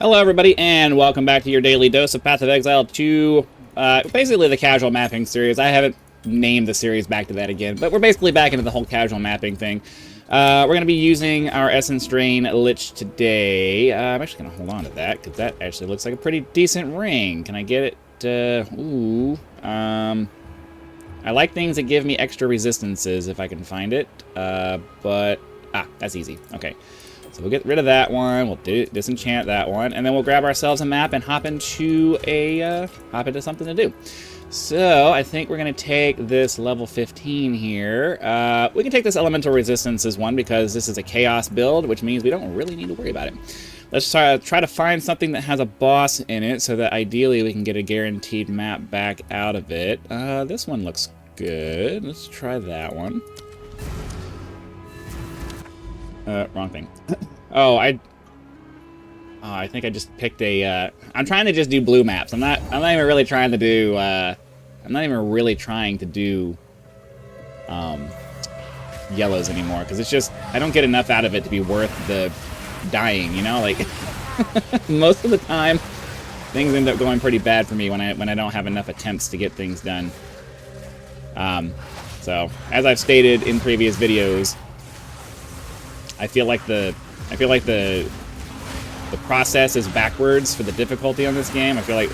Hello everybody, and welcome back to your daily dose of Path of Exile 2, basically the casual mapping series. I haven't named the series back to that again, but we're basically back into the whole casual mapping thing. We're going to be using our Essence Drain Lich today. I'm actually going to hold on to that, because that actually looks like a pretty decent ring. Can I get it? I like things that give me extra resistances if I can find it, that's easy. Okay. So we'll get rid of that one, we'll disenchant that one, and then we'll grab ourselves a map and hop into something to do. So I think we're going to take this level 15 here. We can take this elemental resistance as one because this is a chaos build, which means we don't really need to worry about it. Let's try to find something that has a boss in it so that ideally we can get a guaranteed map back out of it. This one looks good. Let's try that one. Wrong thing. I think I just picked a, I'm trying to just do blue maps. I'm not even really trying to do, yellows anymore, because it's just, I don't get enough out of it to be worth the dying, you know? Like, most of the time, things end up going pretty bad for me when I don't have enough attempts to get things done. So, as I've stated in previous videos, I feel like the process is backwards for the difficulty on this game. I feel like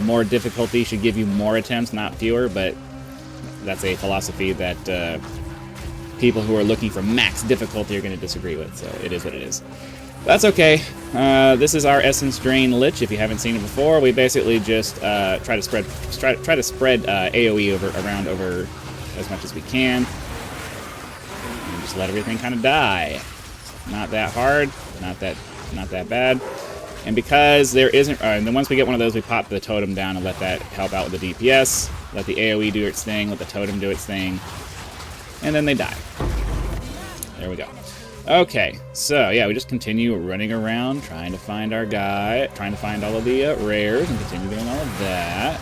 more difficulty should give you more attempts, not fewer, but that's a philosophy that people who are looking for max difficulty are going to disagree with, so it is what it is. That's okay. This is our Essence Drain Lich. If you haven't seen it before, we basically just try to spread AoE around over as much as we can. Just let everything kind of die. Not that hard, not that bad. And because there isn't, and then once we get one of those, we pop the totem down and let that help out with the DPS. Let the AoE do its thing, let the totem do its thing, and then they die. There we go. Okay, so yeah, we just continue running around, trying to find our guy, trying to find all of the rares, and continue doing all of that.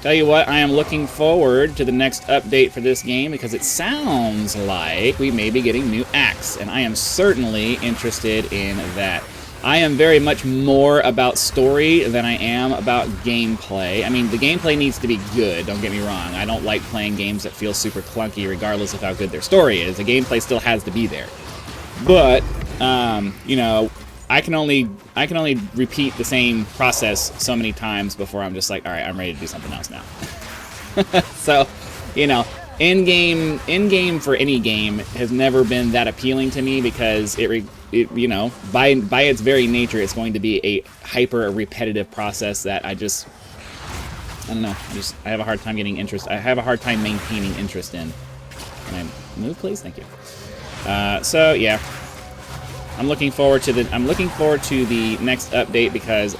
Tell you what, I am looking forward to the next update for this game because it sounds like we may be getting new acts, and I am certainly interested in that. I am very much more about story than I am about gameplay. I mean, the gameplay needs to be good, don't get me wrong. I don't like playing games that feel super clunky regardless of how good their story is. The gameplay still has to be there. But, you know, I can only repeat the same process so many times before I'm just like, all right, I'm ready to do something else now. So, you know, in-game for any game has never been that appealing to me because it you know, by its very nature, it's going to be a hyper repetitive process that I don't know. I have a hard time getting interest. I have a hard time maintaining interest in. Can I move, please? Thank you. So yeah. I'm looking forward to the next update because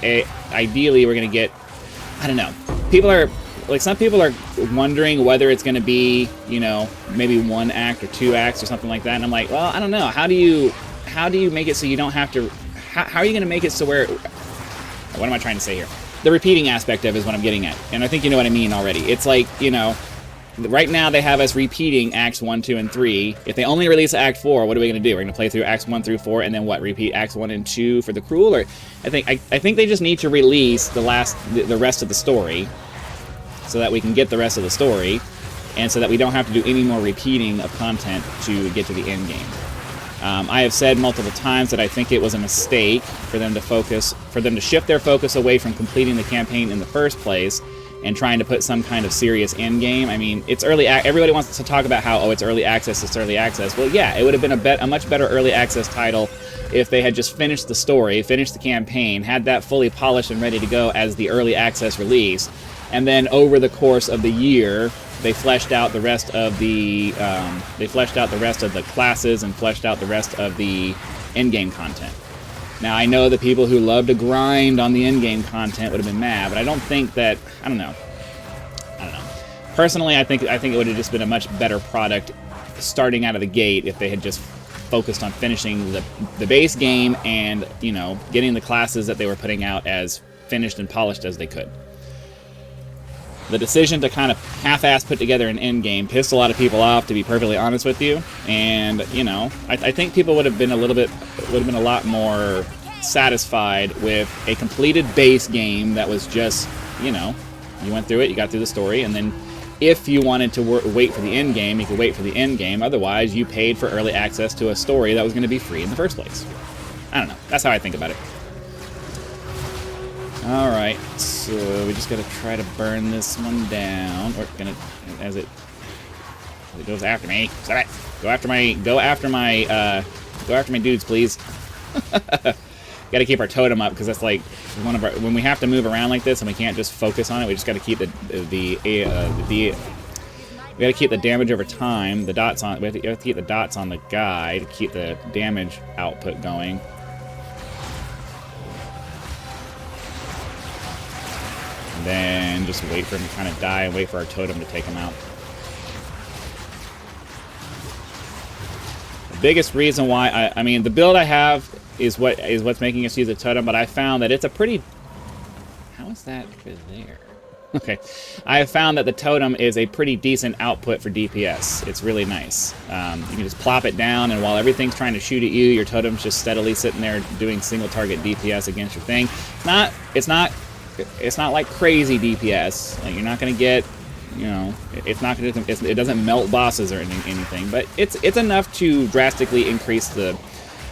ideally we're gonna get, I don't know, some people are wondering whether it's gonna be, you know, maybe 1 act or 2 acts or something like that, and I'm like, well, I don't know. How do you make it so you don't have to? How are you gonna make it so where? What am I trying to say here? The repeating aspect of it is what I'm getting at, and I think you know what I mean already. It's like, you know, right now they have us repeating acts 1, 2, and 3. If they only release act 4, what are we going to do? We're going to play through acts 1 through 4 and then what? Repeat acts 1 and 2 for the cruel? Or I think they just need to release the rest of the story so that we can get the rest of the story and so that we don't have to do any more repeating of content to get to the end game. I have said multiple times that I think it was a mistake for them to shift their focus away from completing the campaign in the first place and trying to put some kind of serious end game. I mean, it's early. Everybody wants to talk about how, oh, it's early access, it's early access. Well, yeah, it would have been a much better early access title if they had just finished the story, finished the campaign, had that fully polished and ready to go as the early access release, and then over the course of the year, they fleshed out the rest of the classes and fleshed out the rest of the end game content. Now, I know the people who love to grind on the in-game content would have been mad, but I don't think that, I don't know. Personally, I think it would have just been a much better product starting out of the gate if they had just focused on finishing the base game and, you know, getting the classes that they were putting out as finished and polished as they could. The decision to kind of half-ass put together an end game pissed a lot of people off, to be perfectly honest with you. And, you know, I think people would have been a lot more satisfied with a completed base game that was just, you know, you went through it, you got through the story, and then if you wanted to wait for the end game, you could wait for the end game. Otherwise, you paid for early access to a story that was going to be free in the first place. I don't know. That's how I think about it. Alright, so we just gotta try to burn this one down. Or gonna, as it goes after me. Stop it! Go after my dudes, please. Gotta keep our totem up, because that's like one of our, when we have to move around like this and we can't just focus on it, we just gotta keep we gotta keep the damage over time, the dots on, we have to keep the dots on the guy to keep the damage output going. And then just wait for him to kind of die and wait for our totem to take him out. The biggest reason why I mean, the build I have is what's making us use a totem, but I found that it's a pretty... How is that there? Okay. I have found that the totem is a pretty decent output for DPS. It's really nice. You can just plop it down, and while everything's trying to shoot at you, your totem's just steadily sitting there doing single target DPS against your thing. It's not like crazy DPS. Like, you're not gonna get, you know, it doesn't melt bosses or anything, but it's enough to drastically increase the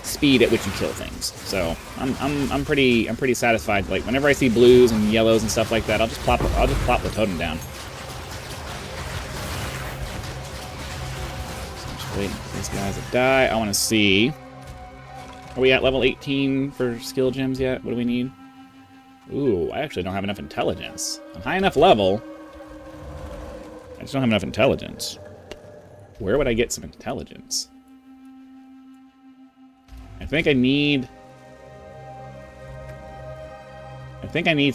speed at which you kill things. So I'm pretty satisfied. Like, whenever I see blues and yellows and stuff like that, I'll just plop the totem down. So I'm just waiting for these guys to die. I want to see. Are we at level 18 for skill gems yet? What do we need? Ooh, I actually don't have enough intelligence. I'm high enough level. I just don't have enough intelligence. Where would I get some intelligence? I think I need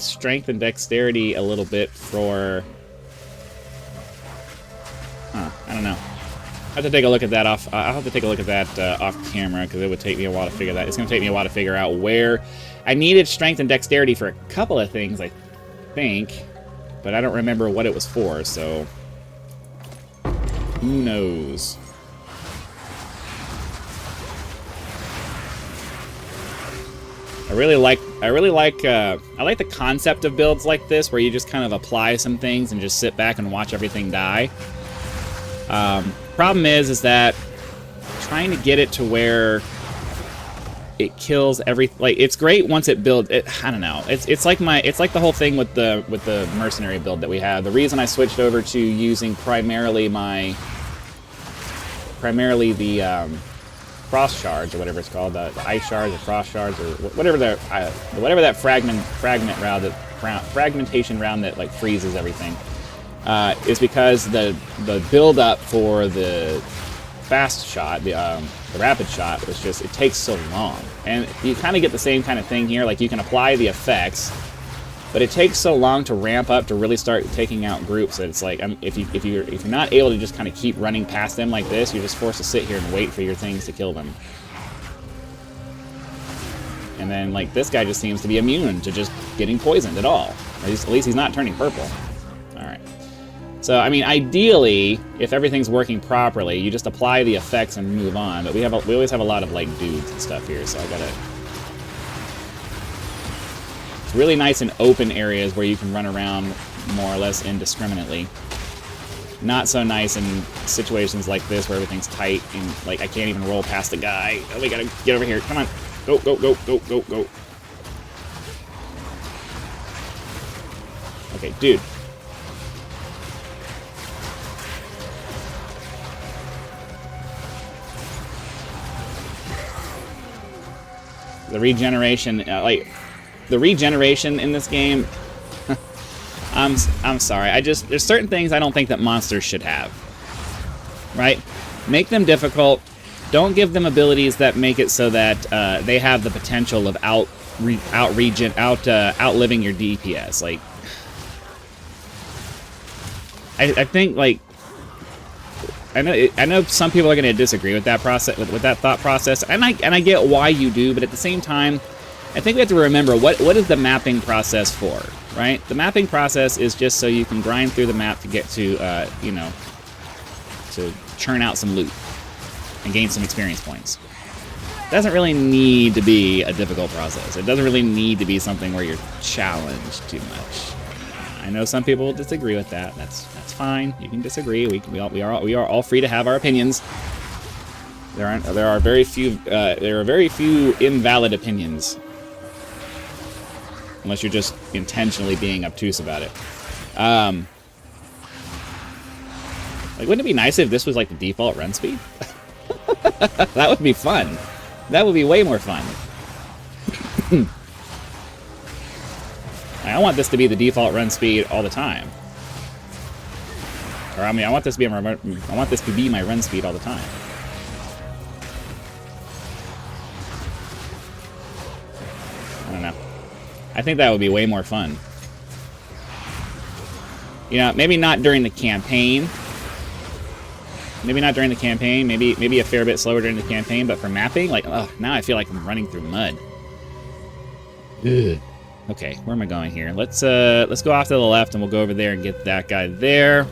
strength and dexterity a little bit for... Huh, I don't know. I have to take a look at that off... I'll have to take a look at that off camera, because it would take me a while to figure that. It's going to take me a while to figure out where... I needed strength and dexterity for a couple of things, I think, but I don't remember what it was for, so... Who knows? I like the concept of builds like this, where you just kind of apply some things and just sit back and watch everything die. Problem is that trying to get it to where it kills like, it's great once it builds. I don't know. It's like the whole thing with the mercenary build that we have. The reason I switched over to using primarily the frost shards, or whatever it's called, the ice shards or frost shards, or whatever that fragmentation round that like freezes everything, is because the build up for the fast shot, the rapid shot, was just, it takes so long. And you kind of get the same kind of thing here. Like, you can apply the effects, but it takes so long to ramp up to really start taking out groups that it's like, if you're not able to just kind of keep running past them like this, you're just forced to sit here and wait for your things to kill them. And then, like, this guy just seems to be immune to just getting poisoned at all. At least he's not turning purple. Alright. So, I mean, ideally, if everything's working properly, you just apply the effects and move on. But we always have a lot of, like, dudes and stuff here, so I gotta... It's really nice in open areas where you can run around more or less indiscriminately. Not so nice in situations like this where everything's tight and, like, I can't even roll past the guy. Oh, we gotta get over here. Come on. Go, go, go, go, go, go. Okay, dude. The regeneration, the regeneration in this game, I'm sorry. There's certain things I don't think that monsters should have. Right? Make them difficult. Don't give them abilities that make it so that they have the potential of outliving your DPS. Like, I think, like, I know some people are going to disagree with that process, with that thought process, and I get why you do, but at the same time, I think we have to remember what is the mapping process for, right? The mapping process is just so you can grind through the map to get to, you know, to churn out some loot and gain some experience points. doesn't really need to be a difficult process. It doesn't really need to be something where you're challenged too much. I know some people will disagree with that. That's fine. You can disagree. We are all free to have our opinions. There are very few invalid opinions, unless you're just intentionally being obtuse about it. Like, wouldn't it be nice if this was like the default run speed? That would be fun. That would be way more fun. I want this to be the default run speed all the time. Or I mean, I want this to be my run speed all the time. I don't know. I think that would be way more fun. You know, maybe not during the campaign. Maybe not during the campaign. Maybe a fair bit slower during the campaign. But for mapping, like, oh, now I feel like I'm running through mud. Ugh. Okay, where am I going here? Let's go off to the left, and we'll go over there and get that guy there,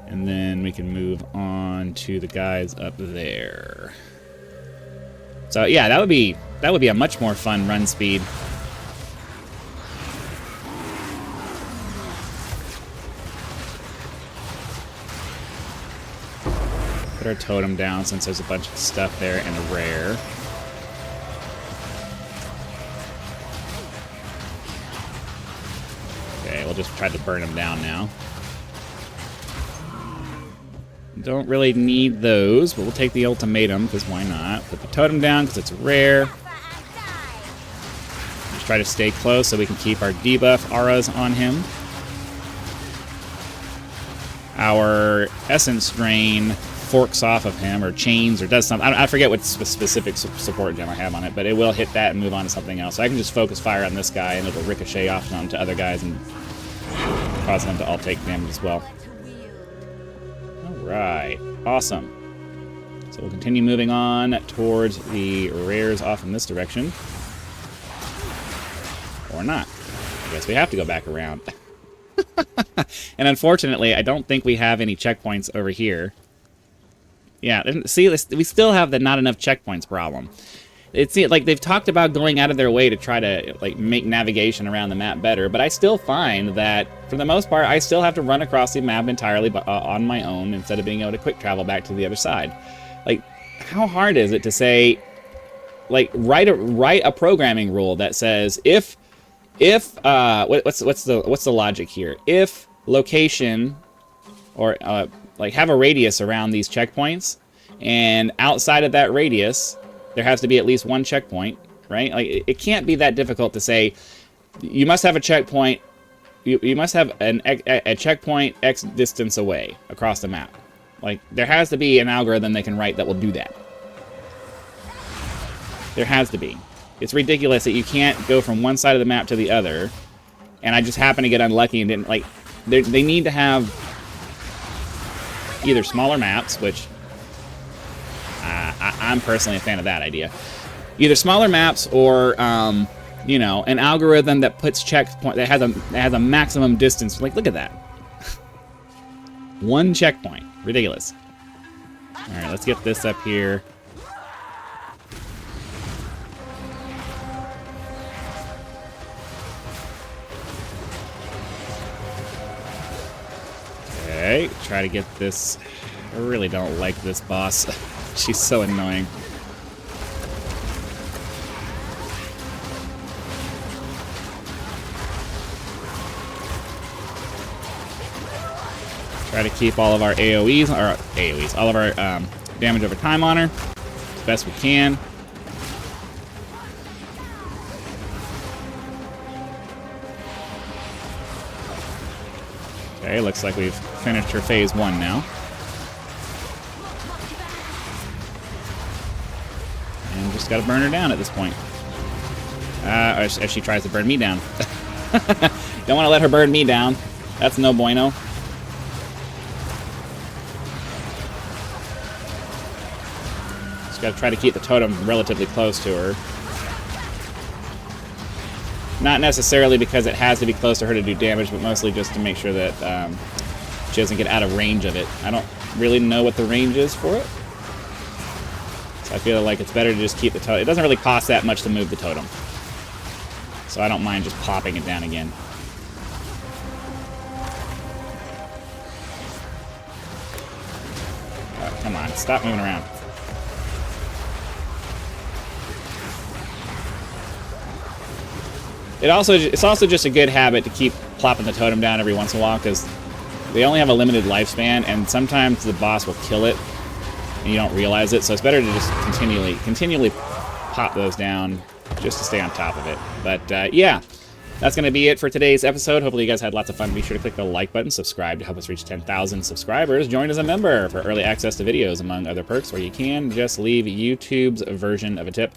and then we can move on to the guys up there. So yeah, that would be a much more fun run speed. Put our totem down since there's a bunch of stuff there and a rare. Okay, we'll just try to burn them down now. Don't really need those, but we'll take the ultimatum, because why not? Put the totem down, because it's rare. Just try to stay close so we can keep our debuff auras on him. Our Essence Drain forks off of him, or chains, or does something. I forget what specific support gem I have on it, but it will hit that and move on to something else. So I can just focus fire on this guy, and it'll ricochet off onto other guys and cause them to all take damage as well. Alright, awesome. So we'll continue moving on towards the rares off in this direction. Or not. I guess we have to go back around. And unfortunately, I don't think we have any checkpoints over here. Yeah, see, we still have the not enough checkpoints problem. It's like they've talked about going out of their way to try to like make navigation around the map better, but I still find that for the most part I still have to run across the map entirely on my own instead of being able to quick travel back to the other side. Like, how hard is it to say, like, write a programming rule that says if what's the logic here? If location or like have a radius around these checkpoints, and outside of that radius there has to be at least one checkpoint, right? Like, it can't be that difficult to say you must have a checkpoint. You must have a checkpoint X distance away across the map. Like, there has to be an algorithm they can write that will do that. There has to be. It's ridiculous that you can't go from one side of the map to the other, and I just happened to get unlucky and didn't, like, they need to have either smaller maps, which I'm personally a fan of that idea. Either smaller maps or, you know, an algorithm that puts checkpoint that has a maximum distance. Like, look at that. One checkpoint. Ridiculous. All right, let's get this up here. Okay, try to get this. I really don't like this boss. She's so annoying. Try to keep all of our all of our damage over time on her as best we can. Okay, looks like we've finished her phase 1 now. And just gotta burn her down at this point. If she tries to burn me down. Don't want to let her burn me down. That's no bueno. Just gotta try to keep the totem relatively close to her. Not necessarily because it has to be close to her to do damage, but mostly just to make sure that she doesn't get out of range of it. I don't really know what the range is for it. So I feel like it's better to just keep the totem. It doesn't really cost that much to move the totem. So I don't mind just popping it down again. Oh, come on, stop moving around. It's also just a good habit to keep plopping the totem down every once in a while, because they only have a limited lifespan, and sometimes the boss will kill it, and you don't realize it. So it's better to just continually pop those down just to stay on top of it. But yeah, that's going to be it for today's episode. Hopefully you guys had lots of fun. Be sure to click the like button, subscribe to help us reach 10,000 subscribers. Join as a member for early access to videos, among other perks, where you can just leave YouTube's version of a tip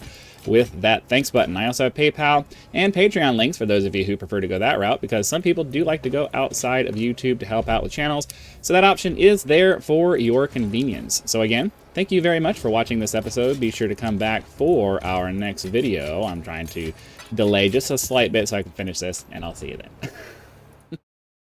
with that thanks button. I also have PayPal and Patreon links for those of you who prefer to go that route, because some people do like to go outside of YouTube to help out with channels. So that option is there for your convenience. So again, thank you very much for watching this episode. Be sure to come back for our next video. I'm trying to delay just a slight bit so I can finish this, and I'll see you then.